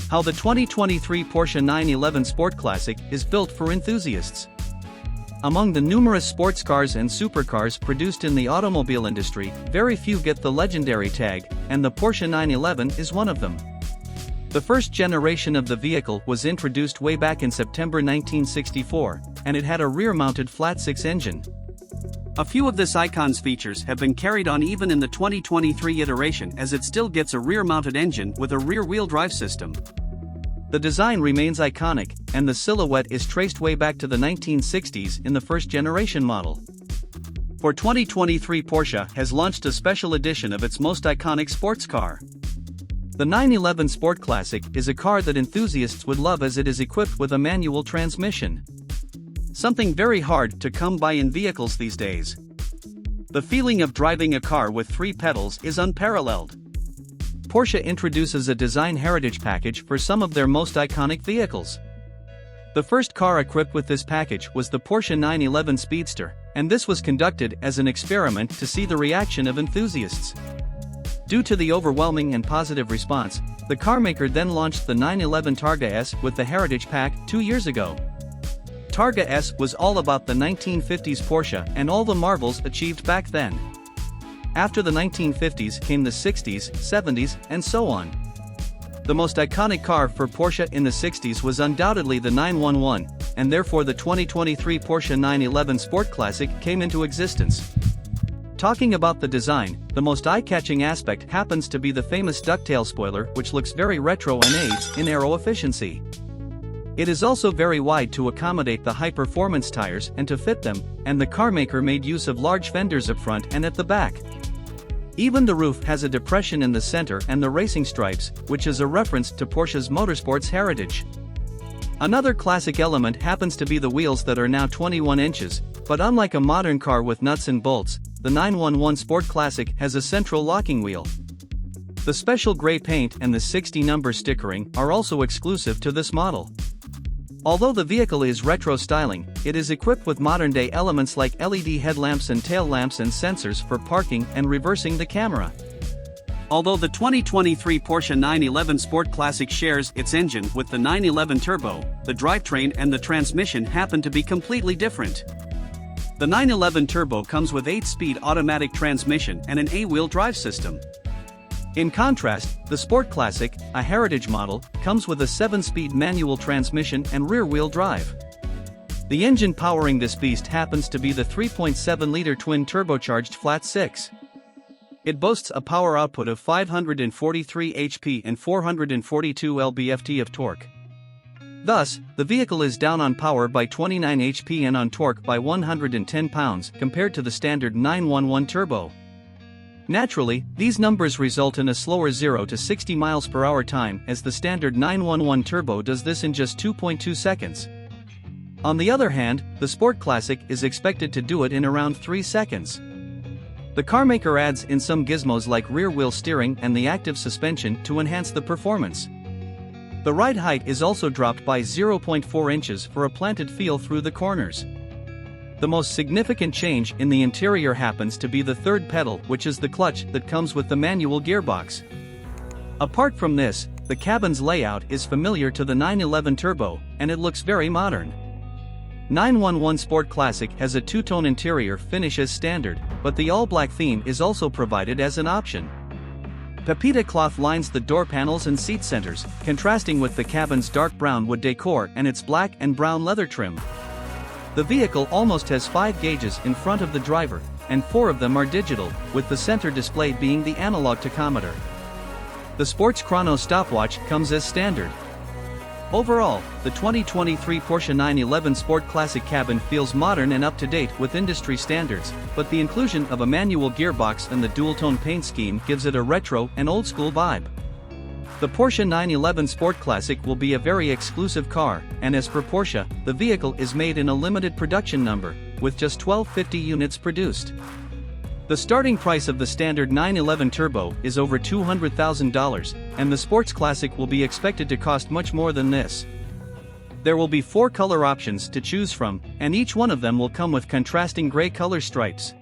How the 2023 Porsche 911 Sport Classic is built for enthusiasts. Among the numerous sports cars and supercars produced in the automobile industry, very few get the legendary tag, and the Porsche 911 is one of them. The first generation of the vehicle was introduced way back in September 1964, and it had a rear-mounted flat-six engine. A few of this icon's features have been carried on even in the 2023 iteration, as it still gets a rear-mounted engine with a rear-wheel drive system. The design remains iconic, and the silhouette is traced way back to the 1960s in the first-generation model. For 2023, Porsche has launched a special edition of its most iconic sports car. The 911 Sport Classic is a car that enthusiasts would love as it is equipped with a manual transmission. Something very hard to come by in vehicles these days. The feeling of driving a car with 3 pedals is unparalleled. Porsche introduces a design heritage package for some of their most iconic vehicles. The first car equipped with this package was the Porsche 911 Speedster, and this was conducted as an experiment to see the reaction of enthusiasts. Due to the overwhelming and positive response, the carmaker then launched the 911 Targa S with the Heritage Pack 2 years ago. Targa S was all about the 1950s Porsche and all the marvels achieved back then. After the 1950s came the 60s, 70s, and so on. The most iconic car for Porsche in the 60s was undoubtedly the 911, and therefore the 2023 Porsche 911 Sport Classic came into existence. Talking about the design, the most eye-catching aspect happens to be the famous ducktail spoiler, which looks very retro and aids in aero efficiency. It is also very wide to accommodate the high-performance tires and to fit them, and the carmaker made use of large fenders up front and at the back. Even the roof has a depression in the center and the racing stripes, which is a reference to Porsche's motorsports heritage. Another classic element happens to be the wheels that are now 21 inches, but unlike a modern car with nuts and bolts, the 911 Sport Classic has a central locking wheel. The special gray paint and the 60 number stickering are also exclusive to this model. Although the vehicle is retro styling, it is equipped with modern-day elements like LED headlamps and tail lamps and sensors for parking and reversing the camera. Although the 2023 Porsche 911 Sport Classic shares its engine with the 911 Turbo, the drivetrain and the transmission happen to be completely different. The 911 Turbo comes with 8-speed automatic transmission and an all-wheel drive system. In contrast, the Sport Classic, a heritage model, comes with a 7-speed manual transmission and rear-wheel drive. The engine powering this beast happens to be the 3.7-liter twin-turbocharged flat-six. It boasts a power output of 543 HP and 442 lb-ft of torque. Thus, the vehicle is down on power by 29 HP and on torque by 110 pounds compared to the standard 911 Turbo. Naturally, these numbers result in a slower 0 to 60 miles per hour time, as the standard 911 Turbo does this in just 2.2 seconds. On the other hand, the Sport Classic is expected to do it in around 3 seconds. The carmaker adds in some gizmos like rear-wheel steering and the active suspension to enhance the performance. The ride height is also dropped by 0.4 inches for a planted feel through the corners. The most significant change in the interior happens to be the third pedal, which is the clutch that comes with the manual gearbox. Apart from this, the cabin's layout is familiar to the 911 Turbo, and it looks very modern. 911 Sport Classic has a two-tone interior finish as standard, but the all-black theme is also provided as an option. Pepita cloth lines the door panels and seat centers, contrasting with the cabin's dark brown wood decor and its black and brown leather trim. The vehicle almost has 5 gauges in front of the driver, and 4 of them are digital, with the center display being the analog tachometer. The Sports Chrono stopwatch comes as standard. Overall, the 2023 Porsche 911 Sport Classic cabin feels modern and up-to-date with industry standards, but the inclusion of a manual gearbox and the dual-tone paint scheme gives it a retro and old-school vibe. The Porsche 911 Sport Classic will be a very exclusive car, and as per Porsche, the vehicle is made in a limited production number, with just 1,250 units produced. The starting price of the standard 911 Turbo is over $200,000, and the Sports Classic will be expected to cost much more than this. There will be 4 color options to choose from, and each one of them will come with contrasting gray color stripes.